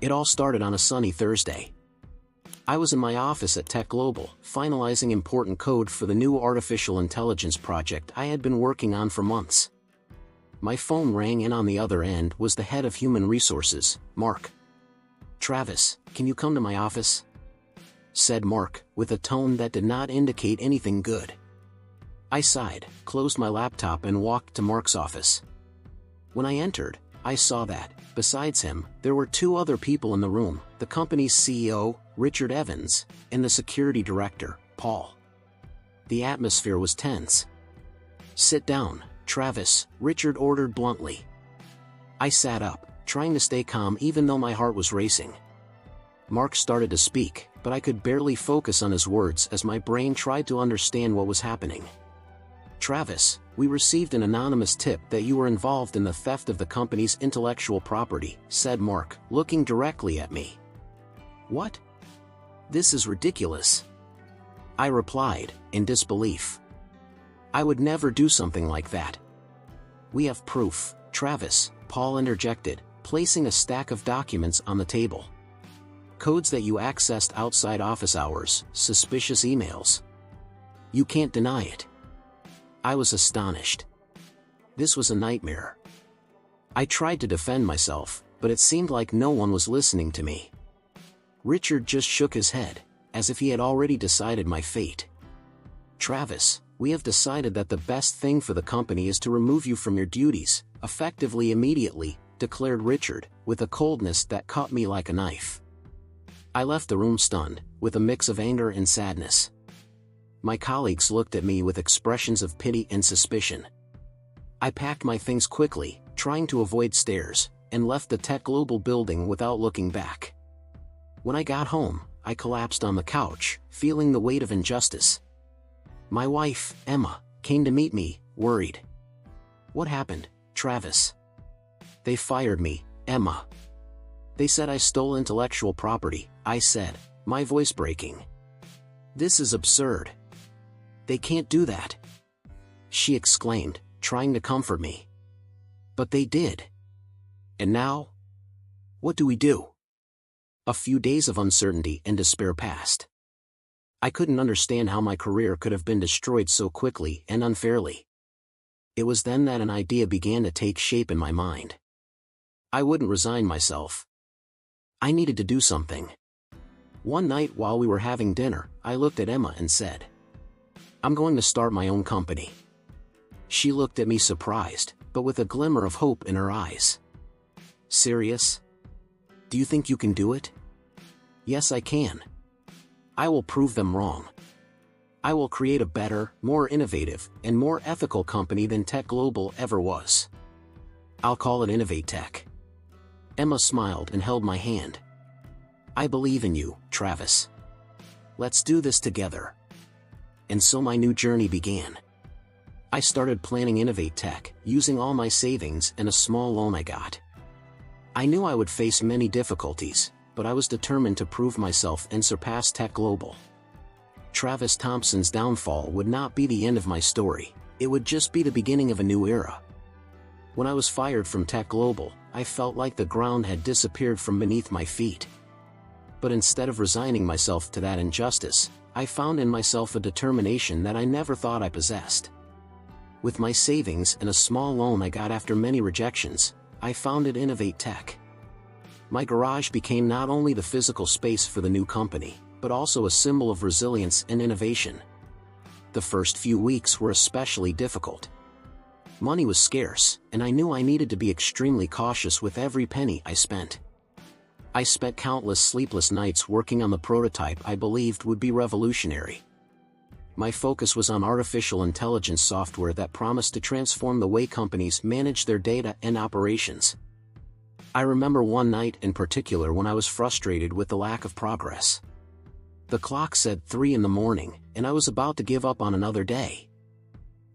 It all started on a sunny Thursday. I was in my office at Tech Global, finalizing important code for the new artificial intelligence project I had been working on for months. My phone rang and on the other end was the head of human resources, Mark. "Travis, can you come to my office?" said Mark, with a tone that did not indicate anything good. I sighed, closed my laptop and walked to Mark's office. When I entered, I saw that, besides him, there were two other people in the room, the company's CEO, Richard Evans, and the security director, Paul. The atmosphere was tense. "Sit down, Travis," Richard ordered bluntly. I sat up, trying to stay calm even though my heart was racing. Mark started to speak, but I could barely focus on his words as my brain tried to understand what was happening. "Travis, we received an anonymous tip that you were involved in the theft of the company's intellectual property," said Mark, looking directly at me. "What? This is ridiculous," I replied, in disbelief. "I would never do something like that." "We have proof, Travis," Paul interjected, placing a stack of documents on the table. "Codes that you accessed outside office hours, suspicious emails. You can't deny it." I was astonished. This was a nightmare. I tried to defend myself, but it seemed like no one was listening to me. Richard just shook his head, as if he had already decided my fate. "Travis, we have decided that the best thing for the company is to remove you from your duties, effectively immediately," declared Richard, with a coldness that cut me like a knife. I left the room stunned, with a mix of anger and sadness. My colleagues looked at me with expressions of pity and suspicion. I packed my things quickly, trying to avoid stares, and left the Tech Global building without looking back. When I got home, I collapsed on the couch, feeling the weight of injustice. My wife, Emma, came to meet me, worried. "What happened, Travis?" "They fired me, Emma. They said I stole intellectual property," I said, my voice breaking. "This is absurd. They can't do that," she exclaimed, trying to comfort me. "But they did. And now? What do we do?" A few days of uncertainty and despair passed. I couldn't understand how my career could have been destroyed so quickly and unfairly. It was then that an idea began to take shape in my mind. I wouldn't resign myself. I needed to do something. One night while we were having dinner, I looked at Emma and said, "I'm going to start my own company." She looked at me surprised, but with a glimmer of hope in her eyes. "Serious? Do you think you can do it?" "Yes, I can. I will prove them wrong. I will create a better, more innovative, and more ethical company than Tech Global ever was. I'll call it Innovate Tech." Emma smiled and held my hand. "I believe in you, Travis. Let's do this together." And so my new journey began. I started planning Innovate Tech, using all my savings and a small loan I got. I knew I would face many difficulties, but I was determined to prove myself and surpass Tech Global. Travis Thompson's downfall would not be the end of my story, it would just be the beginning of a new era. When I was fired from Tech Global, I felt like the ground had disappeared from beneath my feet. But instead of resigning myself to that injustice, I found in myself a determination that I never thought I possessed. With my savings and a small loan I got after many rejections, I founded Innovate Tech. My garage became not only the physical space for the new company, but also a symbol of resilience and innovation. The first few weeks were especially difficult. Money was scarce, and I knew I needed to be extremely cautious with every penny I spent. I spent countless sleepless nights working on the prototype I believed would be revolutionary. My focus was on artificial intelligence software that promised to transform the way companies manage their data and operations. I remember one night in particular when I was frustrated with the lack of progress. The clock said 3 in the morning, and I was about to give up on another day.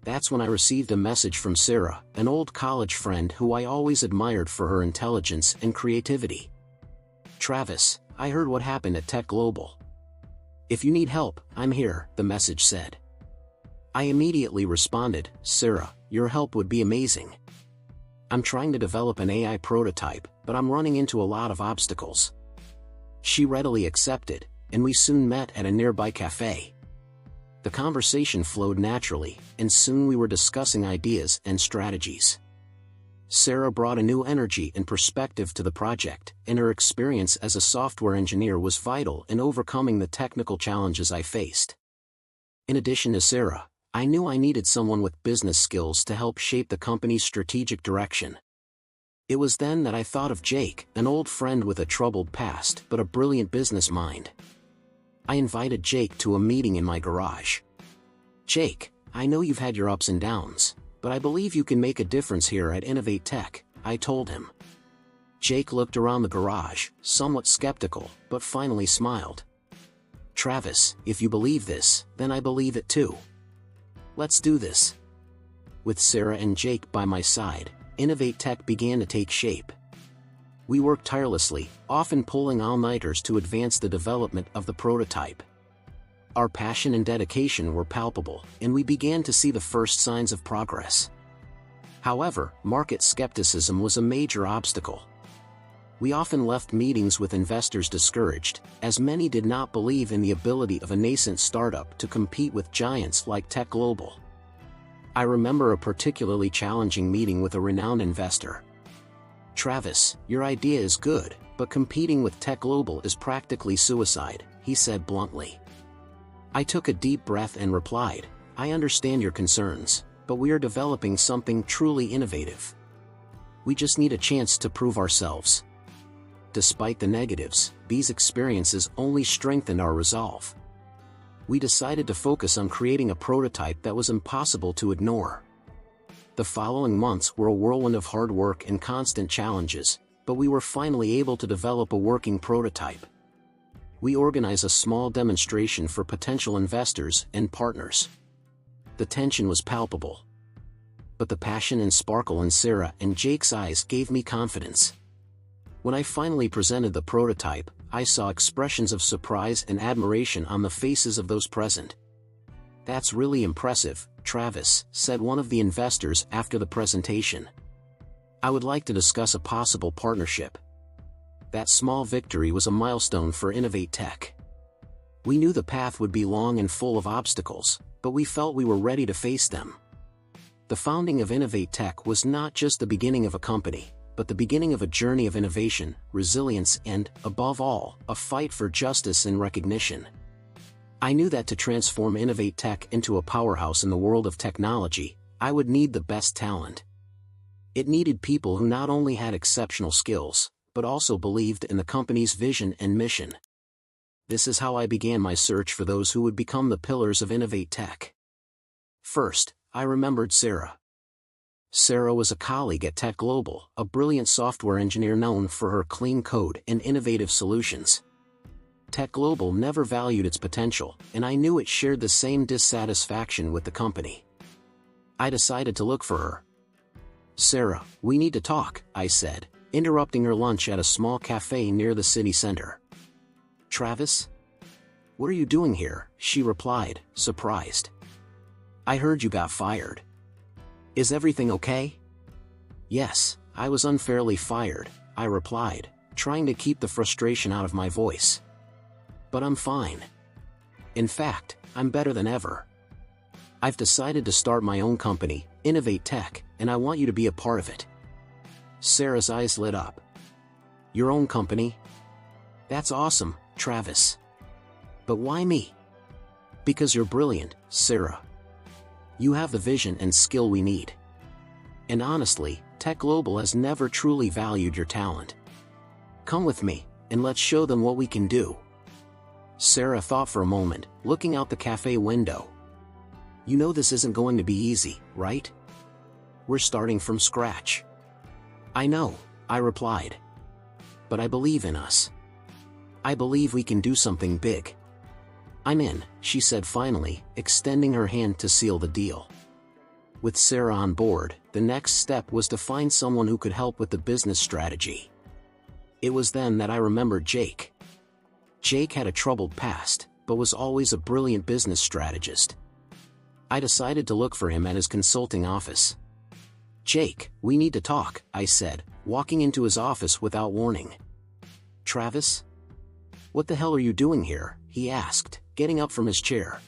That's when I received a message from Sarah, an old college friend who I always admired for her intelligence and creativity. "Travis, I heard what happened at Tech Global. If you need help, I'm here," the message said. I immediately responded, "Sarah, your help would be amazing. I'm trying to develop an AI prototype, but I'm running into a lot of obstacles. She readily accepted, and we soon met at a nearby cafe. The conversation flowed naturally, and soon we were discussing ideas and strategies. Sarah brought a new energy and perspective to the project, and her experience as a software engineer was vital in overcoming the technical challenges I faced. In addition to Sarah, I knew I needed someone with business skills to help shape the company's strategic direction. It was then that I thought of Jake, an old friend with a troubled past but a brilliant business mind. I invited Jake to a meeting in my garage. "Jake, I know you've had your ups and downs, but I believe you can make a difference here at Innovate Tech," I told him. Jake looked around the garage, somewhat skeptical, but finally smiled. "Travis, if you believe this, then I believe it too. Let's do this." With Sarah and Jake by my side, Innovate Tech began to take shape. We worked tirelessly, often pulling all-nighters to advance the development of the prototype. Our passion and dedication were palpable, and we began to see the first signs of progress. However, market skepticism was a major obstacle. We often left meetings with investors discouraged, as many did not believe in the ability of a nascent startup to compete with giants like Tech Global. I remember a particularly challenging meeting with a renowned investor. "Travis, your idea is good, but competing with Tech Global is practically suicide," he said bluntly. I took a deep breath and replied, "I understand your concerns, but we are developing something truly innovative. We just need a chance to prove ourselves." Despite the negatives, these experiences only strengthened our resolve. We decided to focus on creating a prototype that was impossible to ignore. The following months were a whirlwind of hard work and constant challenges, but we were finally able to develop a working prototype. We organized a small demonstration for potential investors and partners. The tension was palpable, but the passion and sparkle in Sarah and Jake's eyes gave me confidence. When I finally presented the prototype, I saw expressions of surprise and admiration on the faces of those present. "That's really impressive, Travis," said one of the investors after the presentation. "I would like to discuss a possible partnership." That small victory was a milestone for Innovate Tech. We knew the path would be long and full of obstacles, but we felt we were ready to face them. The founding of Innovate Tech was not just the beginning of a company, but the beginning of a journey of innovation, resilience and, above all, a fight for justice and recognition. I knew that to transform Innovate Tech into a powerhouse in the world of technology, I would need the best talent. It needed people who not only had exceptional skills, but also believed in the company's vision and mission. This is how I began my search for those who would become the pillars of Innovate Tech. First, I remembered Sarah. Sarah was a colleague at Tech Global, a brilliant software engineer known for her clean code and innovative solutions. Tech Global never valued its potential, and I knew it shared the same dissatisfaction with the company. I decided to look for her. "Sarah, we need to talk," I said, interrupting her lunch at a small cafe near the city center. "Travis? What are you doing here?" she replied, surprised. "I heard you got fired. Is everything okay?" "Yes, I was unfairly fired," I replied, trying to keep the frustration out of my voice. "But I'm fine. In fact, I'm better than ever. I've decided to start my own company, Innovate Tech, and I want you to be a part of it." Sarah's eyes lit up. "Your own company? That's awesome, Travis. But why me?" "Because you're brilliant, Sarah. You have the vision and skill we need. And honestly, Tech Global has never truly valued your talent. Come with me, and let's show them what we can do." Sarah thought for a moment, looking out the cafe window. "You know this isn't going to be easy, right? We're starting from scratch." "I know," I replied. "But I believe in us. I believe we can do something big." "I'm in," she said finally, extending her hand to seal the deal. With Sarah on board, the next step was to find someone who could help with the business strategy. It was then that I remembered Jake. Jake had a troubled past, but was always a brilliant business strategist. I decided to look for him at his consulting office. "Jake, we need to talk," I said, walking into his office without warning. "Travis? "What the hell are you doing here?" he asked, getting up from his chair.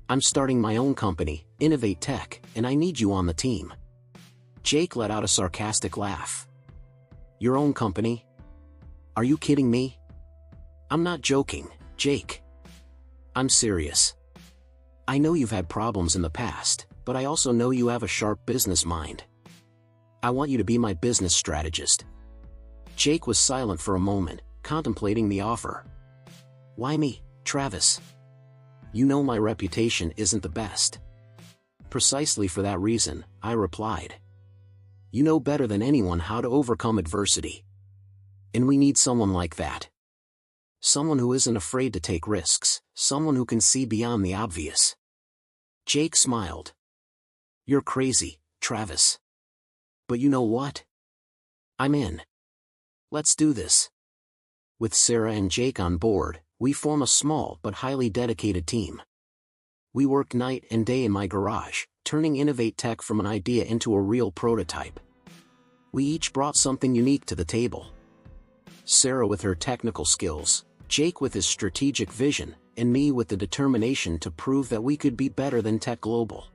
"I'm starting my own company, Innovate Tech, and I need you on the team." Jake let out a sarcastic laugh. "Your own company? Are you kidding me?" "I'm not joking, Jake. I'm serious. I know you've had problems in the past, but I also know you have a sharp business mind. I want you to be my business strategist." Jake was silent for a moment, contemplating the offer. "Why me, Travis? You know my reputation isn't the best." "Precisely for that reason," I replied. "You know better than anyone how to overcome adversity. And we need someone like that. Someone who isn't afraid to take risks, someone who can see beyond the obvious." Jake smiled. "You're crazy, Travis. But you know what? I'm in. Let's do this." With Sarah and Jake on board, we form a small but highly dedicated team. We work night and day in my garage, turning Innovate Tech from an idea into a real prototype. We each brought something unique to the table. Sarah with her technical skills, Jake with his strategic vision, and me with the determination to prove that we could be better than Tech Global.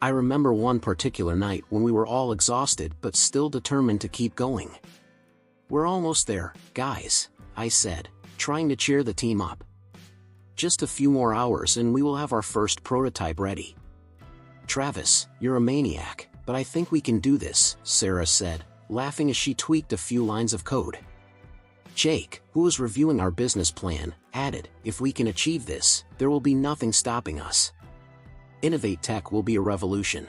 I remember one particular night when we were all exhausted but still determined to keep going. "We're almost there, guys," I said, trying to cheer the team up. "Just a few more hours and we will have our first prototype ready." "Travis, you're a maniac, but I think we can do this," Sarah said, laughing as she tweaked a few lines of code. Jake, who was reviewing our business plan, added, "If we can achieve this, there will be nothing stopping us. Innovate Tech will be a revolution."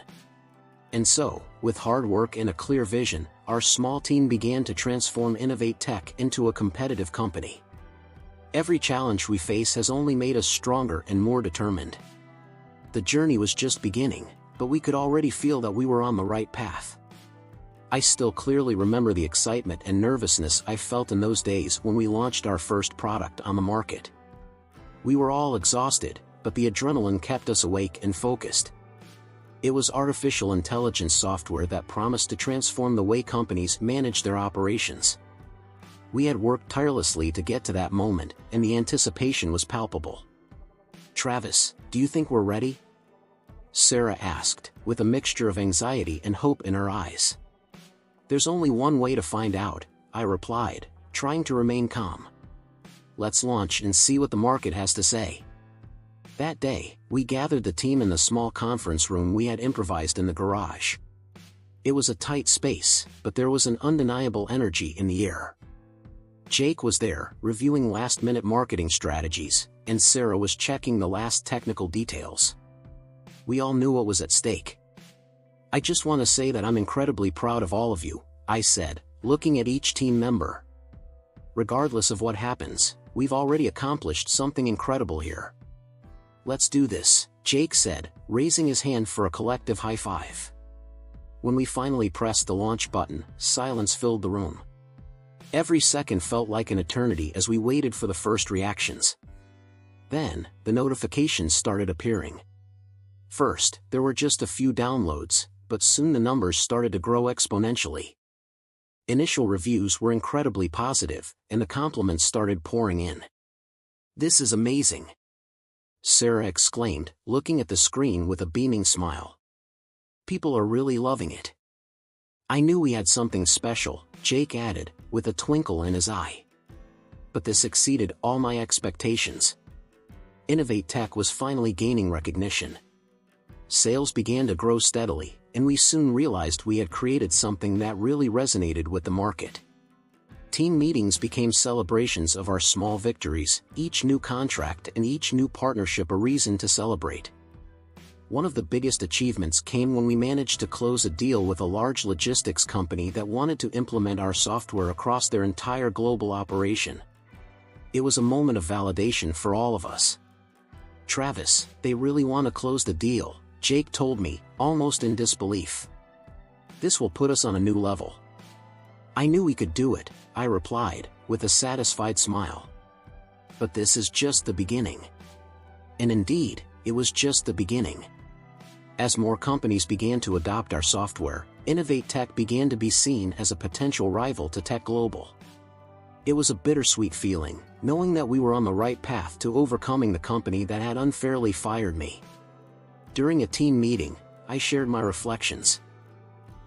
And so, with hard work and a clear vision, our small team began to transform Innovate Tech into a competitive company. Every challenge we face has only made us stronger and more determined. The journey was just beginning, but we could already feel that we were on the right path. I still clearly remember the excitement and nervousness I felt in those days when we launched our first product on the market. We were all exhausted, but the adrenaline kept us awake and focused. It was artificial intelligence software that promised to transform the way companies manage their operations. We had worked tirelessly to get to that moment, and the anticipation was palpable. "Travis, do you think we're ready?" Sarah asked, with a mixture of anxiety and hope in her eyes. "There's only one way to find out," I replied, trying to remain calm. "Let's launch and see what the market has to say." That day, we gathered the team in the small conference room we had improvised in the garage. It was a tight space, but there was an undeniable energy in the air. Jake was there, reviewing last-minute marketing strategies, and Sarah was checking the last technical details. We all knew what was at stake. "I just want to say that I'm incredibly proud of all of you," I said, looking at each team member. "Regardless of what happens, we've already accomplished something incredible here." "Let's do this," Jake said, raising his hand for a collective high five. When we finally pressed the launch button, silence filled the room. Every second felt like an eternity as we waited for the first reactions. Then, the notifications started appearing. First, there were just a few downloads, but soon the numbers started to grow exponentially. Initial reviews were incredibly positive, and the compliments started pouring in. "This is amazing," Sarah exclaimed, looking at the screen with a beaming smile. "People are really loving it." "I knew we had something special," Jake added, with a twinkle in his eye. "But this exceeded all my expectations." Innovate Tech was finally gaining recognition. Sales began to grow steadily, and we soon realized we had created something that really resonated with the market. Team meetings became celebrations of our small victories, each new contract and each new partnership a reason to celebrate. One of the biggest achievements came when we managed to close a deal with a large logistics company that wanted to implement our software across their entire global operation. It was a moment of validation for all of us. "Travis, they really want to close the deal," Jake told me, almost in disbelief. "This will put us on a new level." "I knew we could do it," I replied, with a satisfied smile. "But this is just the beginning." And indeed, it was just the beginning. As more companies began to adopt our software, Innovate Tech began to be seen as a potential rival to Tech Global. It was a bittersweet feeling, knowing that we were on the right path to overcoming the company that had unfairly fired me. During a team meeting, I shared my reflections.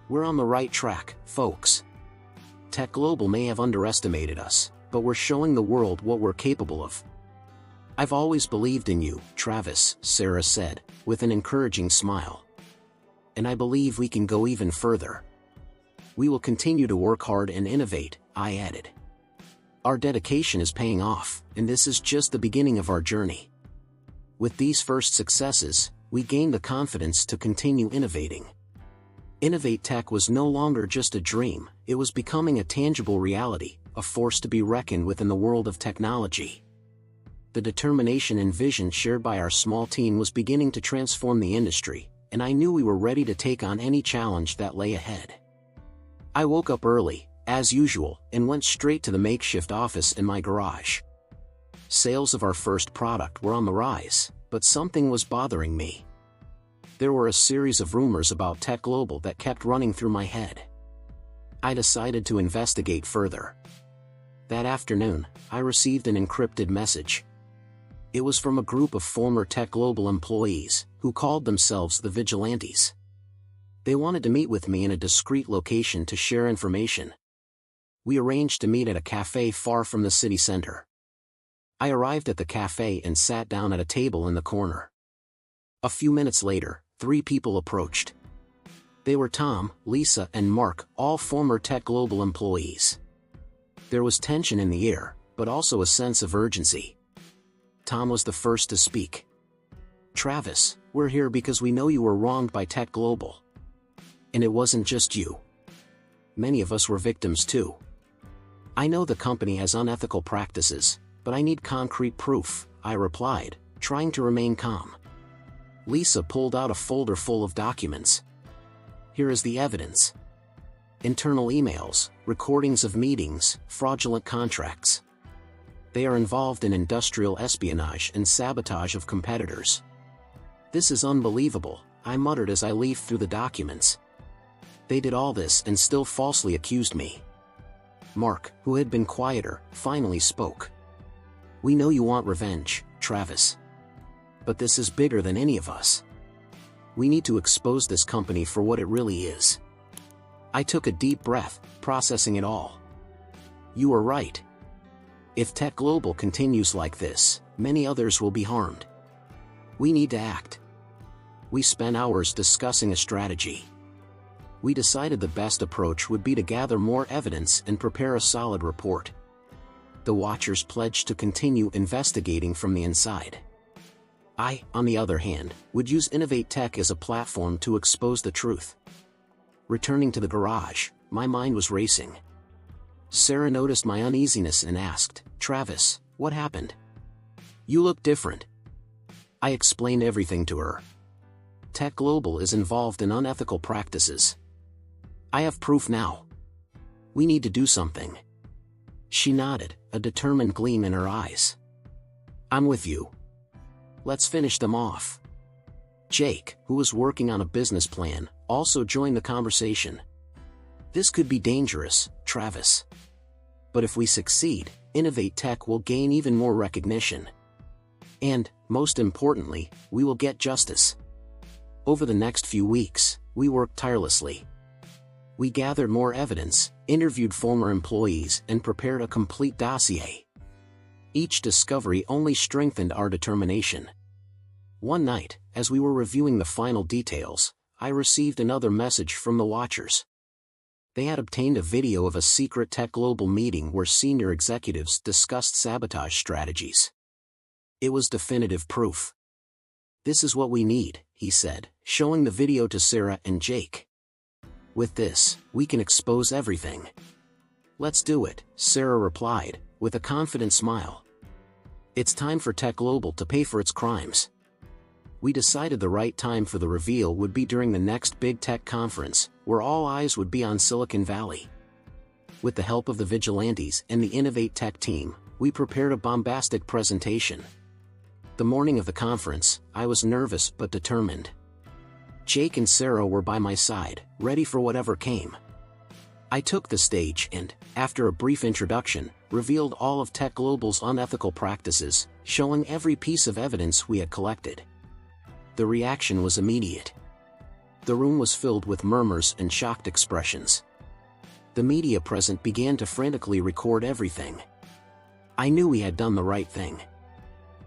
We're on the right track, folks. Tech Global may have underestimated us, but we're showing the world what we're capable of. I've always believed in you, Travis, Sarah said, with an encouraging smile. And I believe we can go even further. We will continue to work hard and innovate, I added. Our dedication is paying off, and this is just the beginning of our journey. With these first successes, we gained the confidence to continue innovating. Innovate Tech was no longer just a dream, it was becoming a tangible reality, a force to be reckoned with in the world of technology. The determination and vision shared by our small team was beginning to transform the industry, and I knew we were ready to take on any challenge that lay ahead. I woke up early, as usual, and went straight to the makeshift office in my garage. Sales of our first product were on the rise, but something was bothering me. There were a series of rumors about Tech Global that kept running through my head. I decided to investigate further. That afternoon, I received an encrypted message. It was from a group of former Tech Global employees, who called themselves the Vigilantes. They wanted to meet with me in a discreet location to share information. We arranged to meet at a cafe far from the city center. I arrived at the cafe and sat down at a table in the corner. A few minutes later, 3 people approached. They were Tom, Lisa, and Mark, all former Tech Global employees. There was tension in the air, but also a sense of urgency. Tom was the first to speak. Travis, we're here because we know you were wronged by Tech Global. And it wasn't just you. Many of us were victims too. I know the company has unethical practices, but I need concrete proof, I replied, trying to remain calm. Lisa pulled out a folder full of documents. Here is the evidence. Internal emails, recordings of meetings, fraudulent contracts. They are involved in industrial espionage and sabotage of competitors. This is unbelievable, I muttered as I leafed through the documents. They did all this and still falsely accused me. Mark, who had been quieter, finally spoke. We know you want revenge, Travis. But this is bigger than any of us. We need to expose this company for what it really is. I took a deep breath, processing it all. You are right. If Tech Global continues like this, many others will be harmed. We need to act. We spent hours discussing a strategy. We decided the best approach would be to gather more evidence and prepare a solid report. The Watchers pledged to continue investigating from the inside. I, on the other hand, would use Innovate Tech as a platform to expose the truth. Returning to the garage, my mind was racing. Sarah noticed my uneasiness and asked, Travis, what happened? You look different. I explained everything to her. Tech Global is involved in unethical practices. I have proof now. We need to do something. She nodded, a determined gleam in her eyes. I'm with you. Let's finish them off. Jake, who was working on a business plan, also joined the conversation. This could be dangerous, Travis. But if we succeed, Innovate Tech will gain even more recognition. And, most importantly, we will get justice. Over the next few weeks, we worked tirelessly. We gathered more evidence, interviewed former employees, and prepared a complete dossier. Each discovery only strengthened our determination. One night, as we were reviewing the final details, I received another message from the Watchers. They had obtained a video of a secret Tech Global meeting where senior executives discussed sabotage strategies. It was definitive proof. This is what we need, he said, showing the video to Sarah and Jake. With this, we can expose everything. Let's do it, Sarah replied, with a confident smile. It's time for Tech Global to pay for its crimes. We decided the right time for the reveal would be during the next big tech conference, where all eyes would be on Silicon Valley. With the help of the Vigilantes and the Innovate Tech team, we prepared a bombastic presentation. The morning of the conference, I was nervous but determined. Jake and Sarah were by my side, ready for whatever came. I took the stage and, after a brief introduction, revealed all of Tech Global's unethical practices, showing every piece of evidence we had collected. The reaction was immediate. The room was filled with murmurs and shocked expressions. The media present began to frantically record everything. I knew we had done the right thing.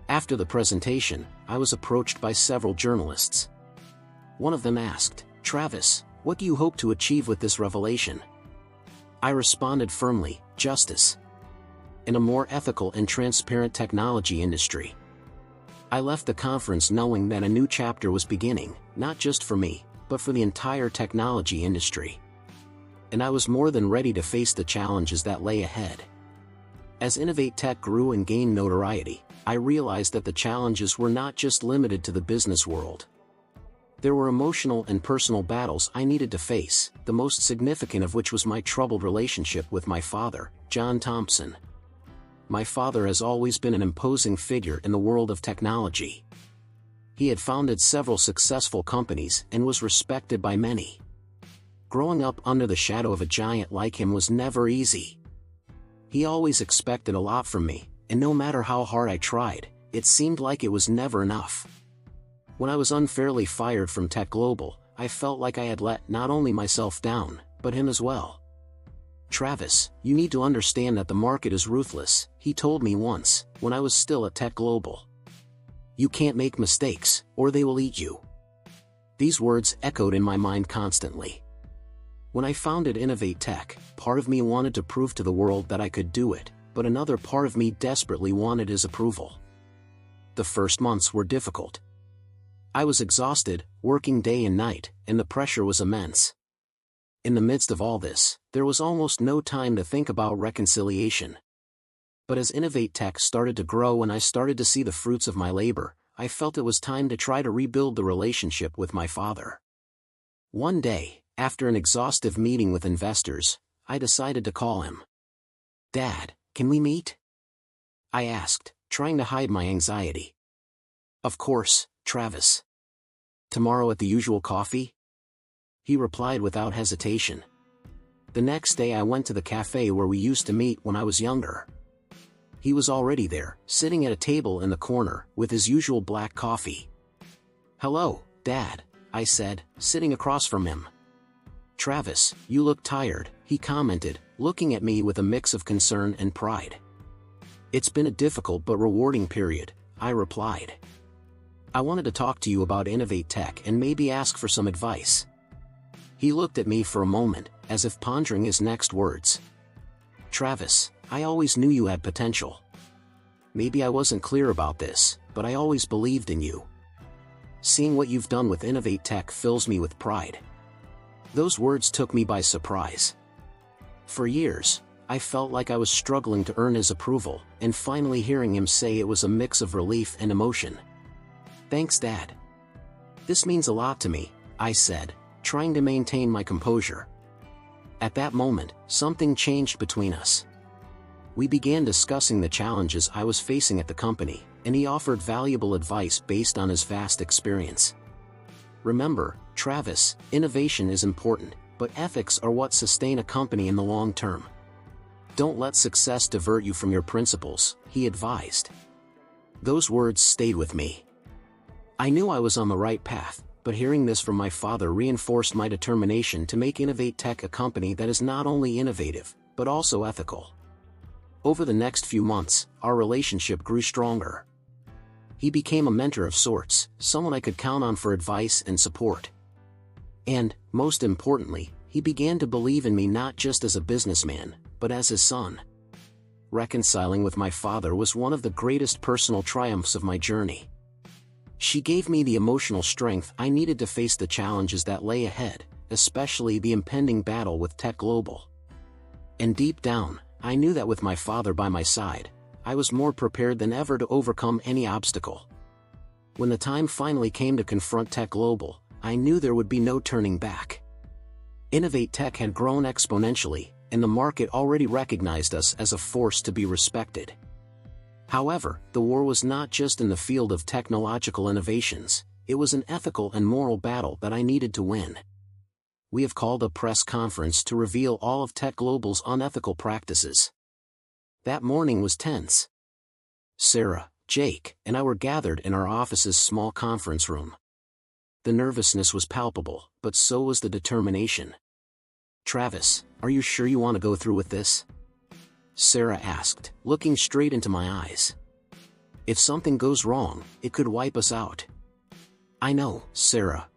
After the presentation, I was approached by several journalists. One of them asked, "Travis, what do you hope to achieve with this revelation?" I responded firmly, "Justice. In a more ethical and transparent technology industry." I left the conference knowing that a new chapter was beginning, not just for me, but for the entire technology industry. And I was more than ready to face the challenges that lay ahead. As Innovate Tech grew and gained notoriety, I realized that the challenges were not just limited to the business world. There were emotional and personal battles I needed to face, the most significant of which was my troubled relationship with my father, John Thompson. My father has always been an imposing figure in the world of technology. He had founded several successful companies and was respected by many. Growing up under the shadow of a giant like him was never easy. He always expected a lot from me, and no matter how hard I tried, it seemed like it was never enough. When I was unfairly fired from Tech Global, I felt like I had let not only myself down, but him as well. "Travis, you need to understand that the market is ruthless," he told me once, when I was still at Tech Global. "You can't make mistakes, or they will eat you." These words echoed in my mind constantly. When I founded Innovate Tech, part of me wanted to prove to the world that I could do it, but another part of me desperately wanted his approval. The first months were difficult. I was exhausted, working day and night, and the pressure was immense. In the midst of all this, there was almost no time to think about reconciliation. But as Innovate Tech started to grow and I started to see the fruits of my labor, I felt it was time to try to rebuild the relationship with my father. One day, after an exhaustive meeting with investors, I decided to call him. "Dad, can we meet?" I asked, trying to hide my anxiety. "Of course, Travis. Tomorrow at the usual coffee?" He replied without hesitation. The next day I went to the cafe where we used to meet when I was younger. He was already there, sitting at a table in the corner, with his usual black coffee. "Hello, Dad," I said, sitting across from him. "Travis, you look tired," he commented, looking at me with a mix of concern and pride. "It's been a difficult but rewarding period," I replied. "I wanted to talk to you about Innovate Tech and maybe ask for some advice." He looked at me for a moment, as if pondering his next words. "Travis, I always knew you had potential. Maybe I wasn't clear about this, but I always believed in you. Seeing what you've done with Innovate Tech fills me with pride." Those words took me by surprise. For years, I felt like I was struggling to earn his approval, and finally hearing him say it was a mix of relief and emotion. "Thanks, Dad. This means a lot to me," I said, trying to maintain my composure. At that moment, something changed between us. We began discussing the challenges I was facing at the company, and he offered valuable advice based on his vast experience. "Remember, Travis, innovation is important, but ethics are what sustain a company in the long term. Don't let success divert you from your principles," he advised. Those words stayed with me. I knew I was on the right path, but hearing this from my father reinforced my determination to make Innovate Tech a company that is not only innovative, but also ethical. Over the next few months, our relationship grew stronger. He became a mentor of sorts, someone I could count on for advice and support. And, most importantly, he began to believe in me not just as a businessman, but as his son. Reconciling with my father was one of the greatest personal triumphs of my journey. She gave me the emotional strength I needed to face the challenges that lay ahead, especially the impending battle with Tech Global. And deep down, I knew that with my father by my side, I was more prepared than ever to overcome any obstacle. When the time finally came to confront Tech Global, I knew there would be no turning back. Innovate Tech had grown exponentially, and the market already recognized us as a force to be respected. However, the war was not just in the field of technological innovations, it was an ethical and moral battle that I needed to win. We have called a press conference to reveal all of Tech Global's unethical practices. That morning was tense. Sarah, Jake, and I were gathered in our office's small conference room. The nervousness was palpable, but so was the determination. "Travis, are you sure you want to go through with this?" Sarah asked, looking straight into my eyes. "If something goes wrong, it could wipe us out." "I know, Sarah.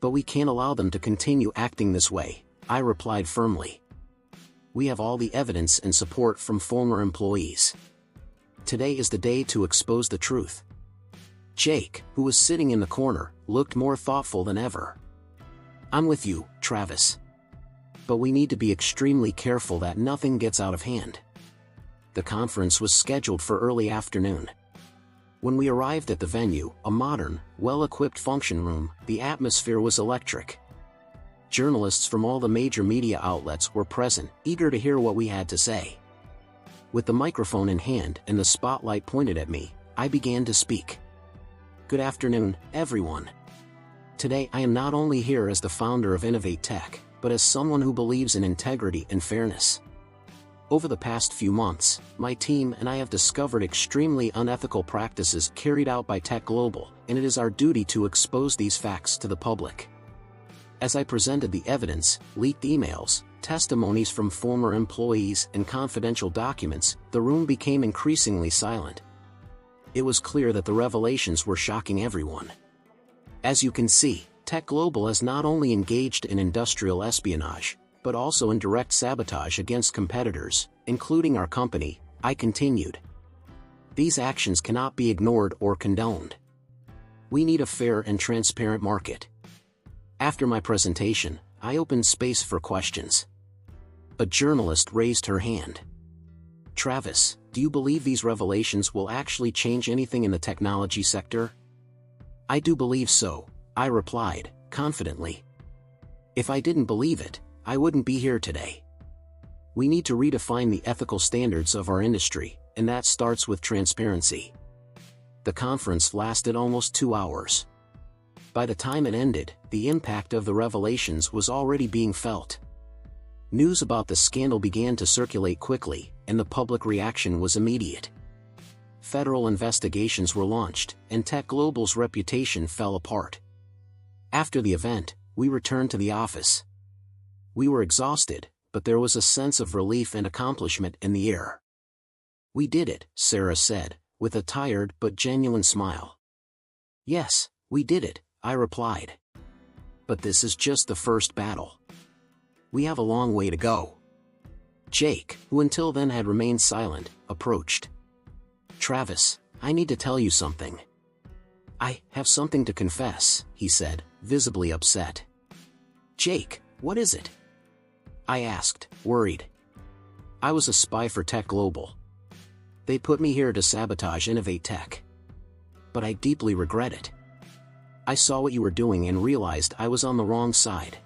But we can't allow them to continue acting this way," I replied firmly. "We have all the evidence and support from former employees. Today is the day to expose the truth." Jake, who was sitting in the corner, looked more thoughtful than ever. "I'm with you, Travis. But we need to be extremely careful that nothing gets out of hand." The conference was scheduled for early afternoon. When we arrived at the venue, a modern, well-equipped function room, the atmosphere was electric. Journalists from all the major media outlets were present, eager to hear what we had to say. With the microphone in hand and the spotlight pointed at me, I began to speak. "Good afternoon, everyone. Today I am not only here as the founder of Innovate Tech, but as someone who believes in integrity and fairness. Over the past few months, my team and I have discovered extremely unethical practices carried out by Tech Global, and it is our duty to expose these facts to the public." As I presented the evidence, leaked emails, testimonies from former employees, and confidential documents, the room became increasingly silent. It was clear that the revelations were shocking everyone. As you can see, Tech Global has not only engaged in industrial espionage, but also in direct sabotage against competitors, including our company, I continued. These actions cannot be ignored or condoned. We need a fair and transparent market. After my presentation, I opened space for questions. A journalist raised her hand. "Travis, do you believe these revelations will actually change anything in the technology sector?" "I do believe so," I replied, confidently. "If I didn't believe it, I wouldn't be here today. We need to redefine the ethical standards of our industry, and that starts with transparency." The conference lasted almost 2 hours. By the time it ended, the impact of the revelations was already being felt. News about the scandal began to circulate quickly, and the public reaction was immediate. Federal investigations were launched, and Tech Global's reputation fell apart. After the event, we returned to the office. We were exhausted, but there was a sense of relief and accomplishment in the air. "We did it," Sarah said, with a tired but genuine smile. "Yes, we did it," I replied. "But this is just the first battle. We have a long way to go." Jake, who until then had remained silent, approached. "Travis, I need to tell you something." "I have something to confess," he said, visibly upset. "Jake, what is it?" I asked, worried. "I was a spy for Tech Global. They put me here to sabotage Innovate Tech. But I deeply regret it. I saw what you were doing and realized I was on the wrong side.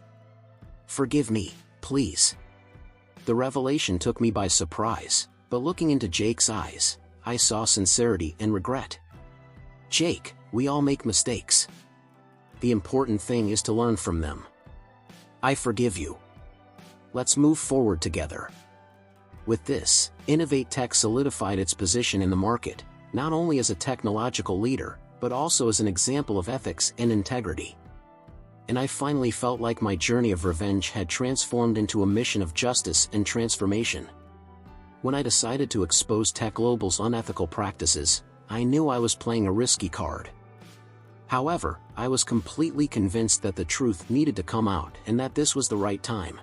Forgive me, please." The revelation took me by surprise, but looking into Jake's eyes, I saw sincerity and regret. "Jake, we all make mistakes. The important thing is to learn from them. I forgive you. Let's move forward together." With this, Innovate Tech solidified its position in the market, not only as a technological leader, but also as an example of ethics and integrity. And I finally felt like my journey of revenge had transformed into a mission of justice and transformation. When I decided to expose Tech Global's unethical practices, I knew I was playing a risky card. However, I was completely convinced that the truth needed to come out and that this was the right time.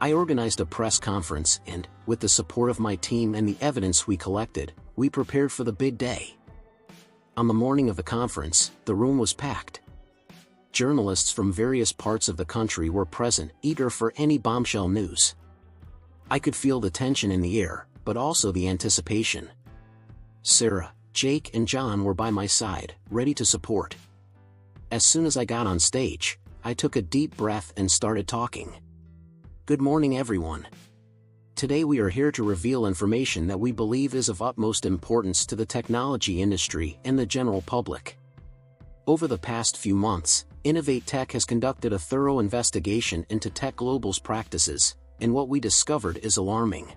I organized a press conference and, with the support of my team and the evidence we collected, we prepared for the big day. On the morning of the conference, the room was packed. Journalists from various parts of the country were present, eager for any bombshell news. I could feel the tension in the air, but also the anticipation. Sarah, Jake, and John were by my side, ready to support. As soon as I got on stage, I took a deep breath and started talking. "Good morning, everyone. Today we are here to reveal information that we believe is of utmost importance to the technology industry and the general public. Over the past few months, Innovate Tech has conducted a thorough investigation into Tech Global's practices, and what we discovered is alarming.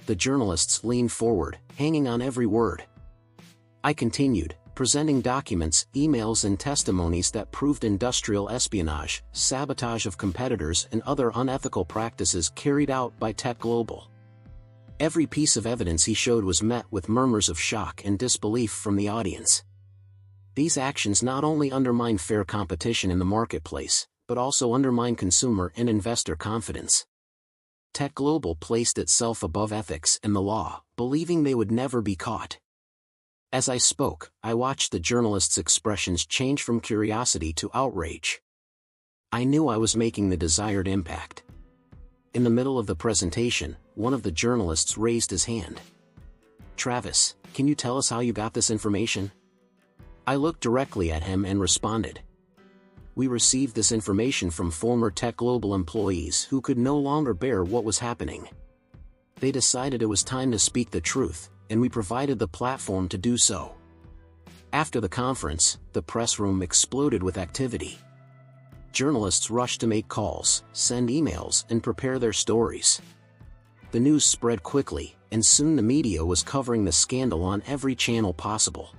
The journalists leaned forward, hanging on every word. I continued, presenting documents, emails and testimonies that proved industrial espionage, sabotage of competitors and other unethical practices carried out by Tech Global. Every piece of evidence he showed was met with murmurs of shock and disbelief from the audience. These actions not only undermine fair competition in the marketplace, but also undermine consumer and investor confidence. Tech Global placed itself above ethics and the law, believing they would never be caught. As I spoke, I watched the journalists' expressions change from curiosity to outrage. I knew I was making the desired impact. In the middle of the presentation, one of the journalists raised his hand. "Travis, can you tell us how you got this information?" I looked directly at him and responded. "We received this information from former Tech Global employees who could no longer bear what was happening. They decided it was time to speak the truth, and we provided the platform to do so." After the conference, the press room exploded with activity. Journalists rushed to make calls, send emails, and prepare their stories. The news spread quickly, and soon the media was covering the scandal on every channel possible.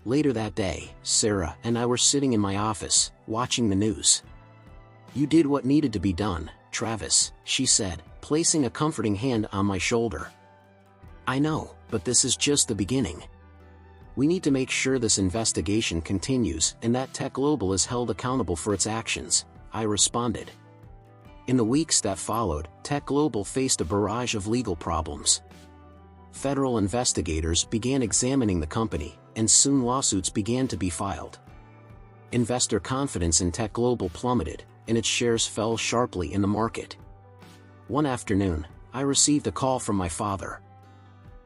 Later that day, Sarah and I were sitting in my office, watching the news. "You did what needed to be done, Travis," she said, placing a comforting hand on my shoulder. "I know, but this is just the beginning. We need to make sure this investigation continues and that Tech Global is held accountable for its actions," I responded. In the weeks that followed, Tech Global faced a barrage of legal problems. Federal investigators began examining the company, and soon lawsuits began to be filed. Investor confidence in Tech Global plummeted, and its shares fell sharply in the market. One afternoon, I received a call from my father.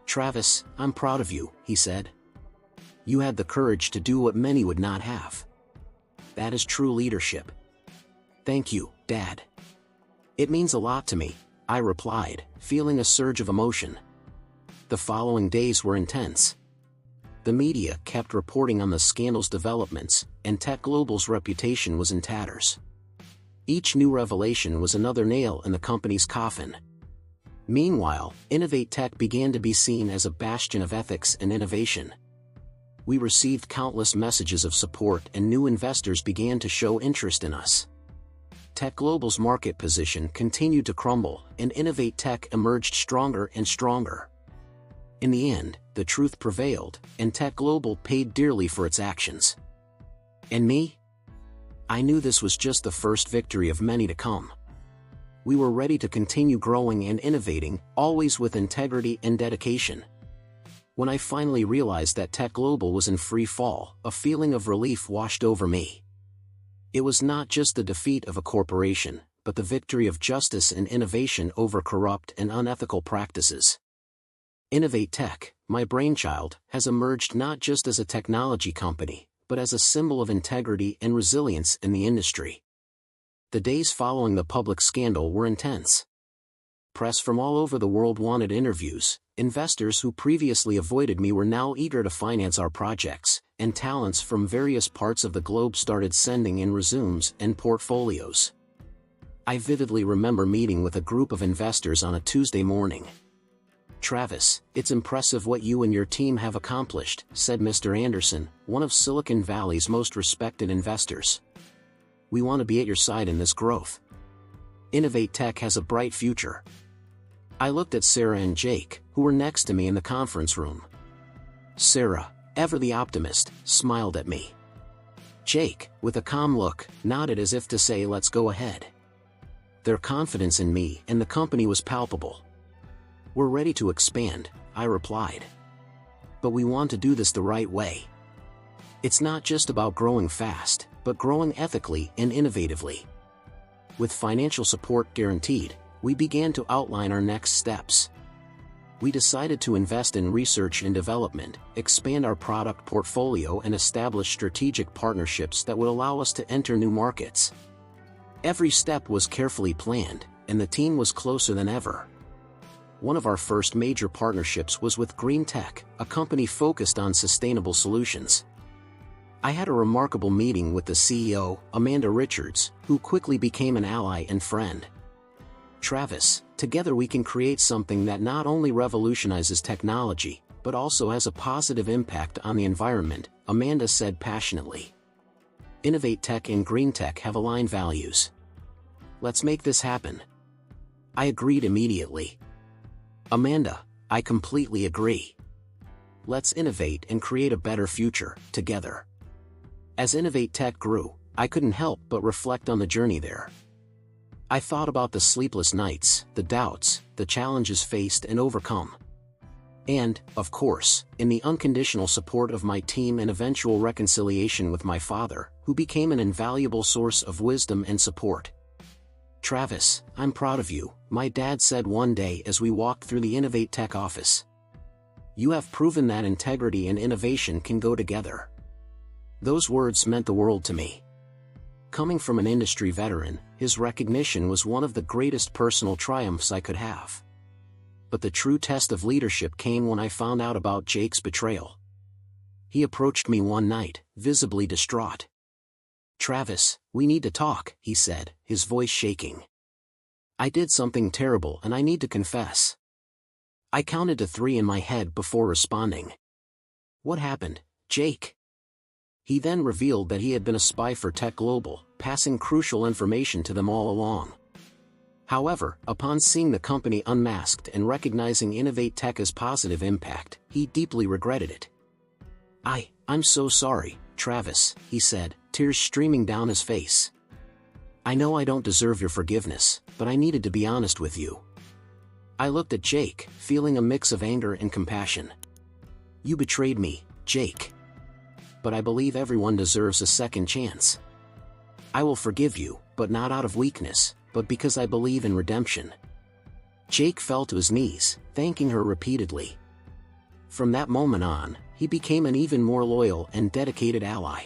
"Travis, I'm proud of you," he said. "You had the courage to do what many would not have. That is true leadership." "Thank you, Dad." "It means a lot to me," I replied, feeling a surge of emotion. The following days were intense. The media kept reporting on the scandal's developments, and Tech Global's reputation was in tatters. Each new revelation was another nail in the company's coffin. Meanwhile, Innovate Tech began to be seen as a bastion of ethics and innovation. We received countless messages of support and new investors began to show interest in us. Tech Global's market position continued to crumble, and Innovate Tech emerged stronger and stronger. In the end, the truth prevailed, and Tech Global paid dearly for its actions. And me? I knew this was just the first victory of many to come. We were ready to continue growing and innovating, always with integrity and dedication. When I finally realized that Tech Global was in free fall, a feeling of relief washed over me. It was not just the defeat of a corporation, but the victory of justice and innovation over corrupt and unethical practices. Innovate Tech, my brainchild, has emerged not just as a technology company, but as a symbol of integrity and resilience in the industry. The days following the public scandal were intense. Press from all over the world wanted interviews, investors who previously avoided me were now eager to finance our projects, and talents from various parts of the globe started sending in resumes and portfolios. I vividly remember meeting with a group of investors on a Tuesday morning. "Travis, it's impressive what you and your team have accomplished," said Mr. Anderson, one of Silicon Valley's most respected investors. "We want to be at your side in this growth. Innovate Tech has a bright future." I looked at Sarah and Jake, who were next to me in the conference room. Sarah, ever the optimist, smiled at me. Jake, with a calm look, nodded as if to say, "Let's go ahead." Their confidence in me and the company was palpable. "We're ready to expand," I replied. "But we want to do this the right way. It's not just about growing fast, but growing ethically and innovatively." With financial support guaranteed, we began to outline our next steps. We decided to invest in research and development, expand our product portfolio and establish strategic partnerships that would allow us to enter new markets. Every step was carefully planned, and the team was closer than ever. One of our first major partnerships was with Green Tech, a company focused on sustainable solutions. I had a remarkable meeting with the CEO, Amanda Richards, who quickly became an ally and friend. Travis, together we can create something that not only revolutionizes technology, but also has a positive impact on the environment, Amanda said passionately. Innovate Tech and Green Tech have aligned values. Let's make this happen. I agreed immediately. Amanda, I completely agree. Let's innovate and create a better future, together. As Innovate Tech grew, I couldn't help but reflect on the journey there. I thought about the sleepless nights, the doubts, the challenges faced and overcome. And, of course, in the unconditional support of my team and eventual reconciliation with my father, who became an invaluable source of wisdom and support. Travis, I'm proud of you, my dad said one day as we walked through the Innovate Tech office. You have proven that integrity and innovation can go together. Those words meant the world to me. Coming from an industry veteran, his recognition was one of the greatest personal triumphs I could have. But the true test of leadership came when I found out about Jake's betrayal. He approached me one night, visibly distraught. Travis, we need to talk, he said, his voice shaking. I did something terrible and I need to confess. I counted to 3 in my head before responding. What happened, Jake? He then revealed that he had been a spy for Tech Global, passing crucial information to them all along. However, upon seeing the company unmasked and recognizing Innovate Tech's positive impact, he deeply regretted it. I'm so sorry, Travis, he said, tears streaming down his face. I know I don't deserve your forgiveness, but I needed to be honest with you. I looked at Jake, feeling a mix of anger and compassion. You betrayed me, Jake. But I believe everyone deserves a second chance. I will forgive you, but not out of weakness, but because I believe in redemption. Jake fell to his knees, thanking her repeatedly. From that moment on, he became an even more loyal and dedicated ally.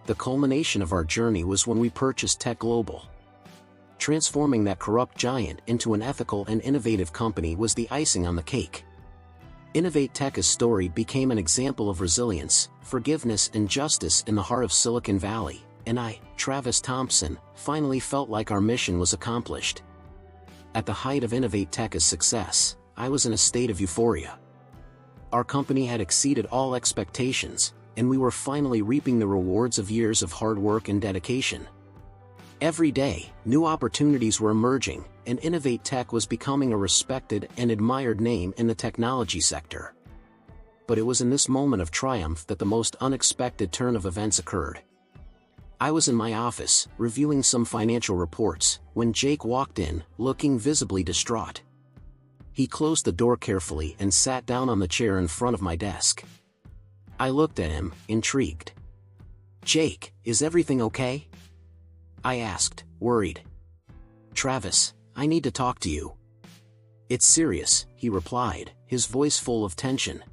The culmination of our journey was when we purchased Tech Global. Transforming that corrupt giant into an ethical and innovative company was the icing on the cake. Innovate Tech's story became an example of resilience, forgiveness and justice in the heart of Silicon Valley, and I, Travis Thompson, finally felt like our mission was accomplished. At the height of Innovate Tech's success, I was in a state of euphoria. Our company had exceeded all expectations, and we were finally reaping the rewards of years of hard work and dedication. Every day, new opportunities were emerging, and Innovate Tech was becoming a respected and admired name in the technology sector. But it was in this moment of triumph that the most unexpected turn of events occurred. I was in my office, reviewing some financial reports, when Jake walked in, looking visibly distraught. He closed the door carefully and sat down on the chair in front of my desk. I looked at him, intrigued. Jake, is everything okay? I asked, worried. Travis, I need to talk to you. It's serious, he replied, his voice full of tension.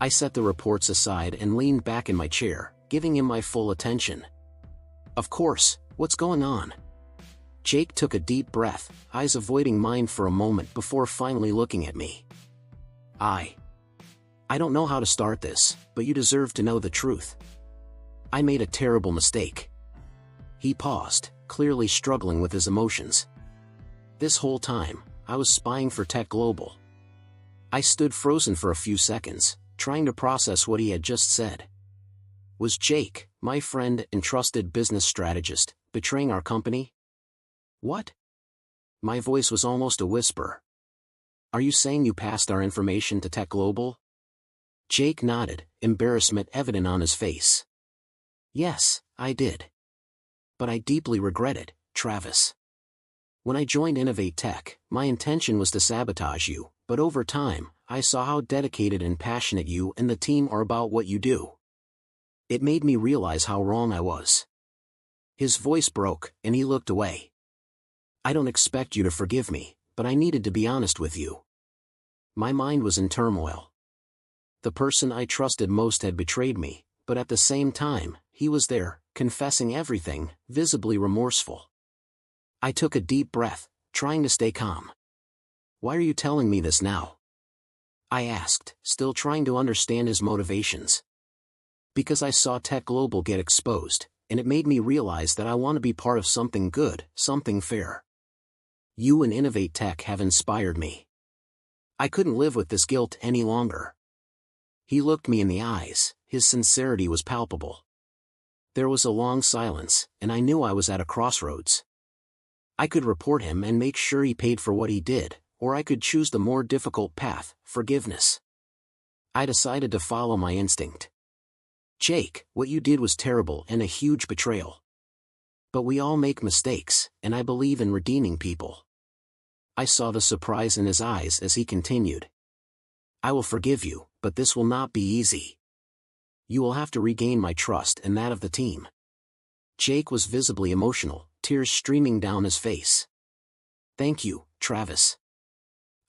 I set the reports aside and leaned back in my chair, giving him my full attention. Of course, what's going on? Jake took a deep breath, eyes avoiding mine for a moment before finally looking at me. I don't know how to start this, but you deserve to know the truth. I made a terrible mistake. He paused, clearly struggling with his emotions. This whole time, I was spying for Tech Global. I stood frozen for a few seconds, trying to process what he had just said. Was Jake, my friend and trusted business strategist, betraying our company? What? My voice was almost a whisper. Are you saying you passed our information to Tech Global? Jake nodded, embarrassment evident on his face. Yes, I did. But I deeply regret it, Travis. When I joined Innovate Tech, my intention was to sabotage you, but over time, I saw how dedicated and passionate you and the team are about what you do. It made me realize how wrong I was. His voice broke, and he looked away. I don't expect you to forgive me, but I needed to be honest with you. My mind was in turmoil. The person I trusted most had betrayed me, but at the same time, he was there, confessing everything, visibly remorseful. I took a deep breath, trying to stay calm. Why are you telling me this now? I asked, still trying to understand his motivations. Because I saw Tech Global get exposed, and it made me realize that I want to be part of something good, something fair. You and Innovate Tech have inspired me. I couldn't live with this guilt any longer. He looked me in the eyes, his sincerity was palpable. There was a long silence, and I knew I was at a crossroads. I could report him and make sure he paid for what he did, or I could choose the more difficult path, forgiveness. I decided to follow my instinct. Jake, what you did was terrible and a huge betrayal. But we all make mistakes, and I believe in redeeming people. I saw the surprise in his eyes as he continued. I will forgive you, but this will not be easy. You will have to regain my trust and that of the team. Jake was visibly emotional, tears streaming down his face. Thank you, Travis.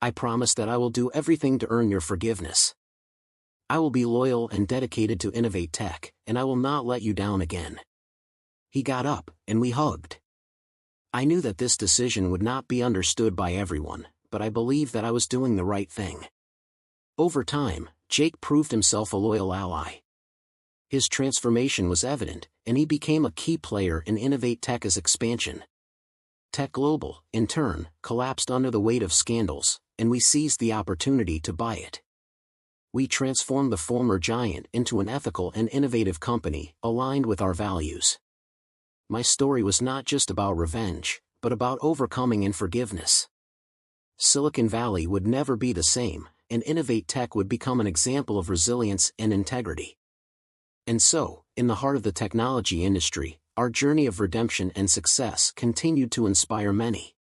I promise that I will do everything to earn your forgiveness. I will be loyal and dedicated to Innovate Tech, and I will not let you down again. He got up, and we hugged. I knew that this decision would not be understood by everyone, but I believed that I was doing the right thing. Over time, Jake proved himself a loyal ally. His transformation was evident, and he became a key player in Innovate Tech's expansion. Tech Global, in turn, collapsed under the weight of scandals, and we seized the opportunity to buy it. We transformed the former giant into an ethical and innovative company, aligned with our values. My story was not just about revenge, but about overcoming and forgiveness. Silicon Valley would never be the same, and Innovate Tech would become an example of resilience and integrity. And so, in the heart of the technology industry, our journey of redemption and success continued to inspire many.